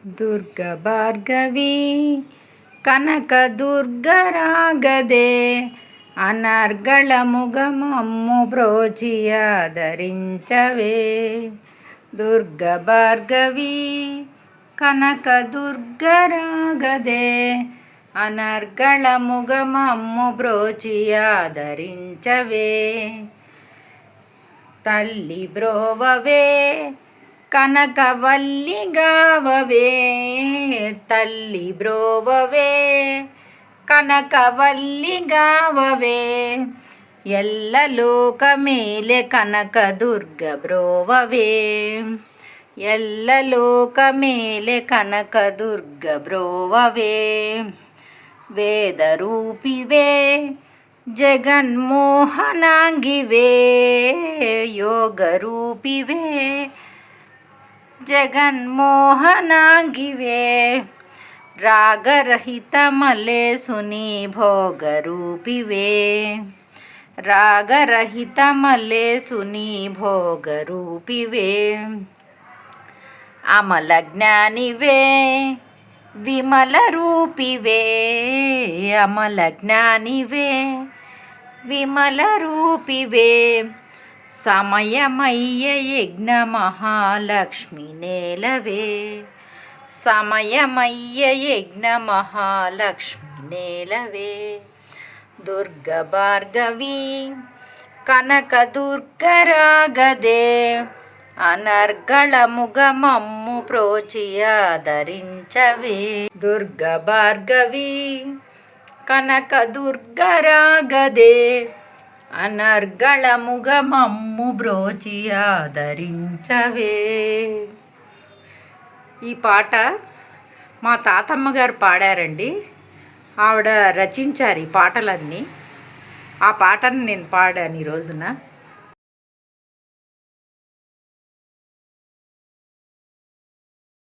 దుర్గ భార్గవి కనక దుర్గరాగదే అనర్గళముగమమ్ము బ్రోచియాదరించవే. దుర్గ భార్గవి కనక దుర్గరాగదే అనర్గళముగమమ్ము బ్రోచియాదరించవే. తల్లి బ్రోవవే కనకవల్లి గావవే. తల్లి బ్రోవవే కనకవల్లి గావవే. ఎల్ల లోకమేలె కనక దుర్గ బ్రోవవే. ఎల్ల లోకమేలె కనక దుర్గ బ్రోవవే. వేదరూపివే జగన్మోహనాంగివే. యోగరూపివే జగన్మోహనాంగివే. రాగరహితమలేసుని భోగరూపివే. రాగరహితమలేసుని భోగరూపివే. అమల జ్ఞానివే విమల రూపివే. అమల జ్ఞానివే విమల రూపివే. సమయమయ్య యజ్ఞ మహాలక్ష్మి నేలవే. సమయమయ్య యజ్ఞ మహాలక్ష్మి నేలవే. దుర్గ భార్గవి కనక దుర్గరాగదే అనర్గళముగమమ్ము ప్రోచియాదరించవే. దుర్గ భార్గవి కనక దుర్గరాగదే అనర్గళముగమమ్ము బ్రోచియాదరించవే. ఈ పాట మా తాతమ్మ గారు పాడారండి. ఆవిడ రచించారు ఈ పాటలన్నీ. ఆ పాటను నేను పాడాను ఈ రోజున.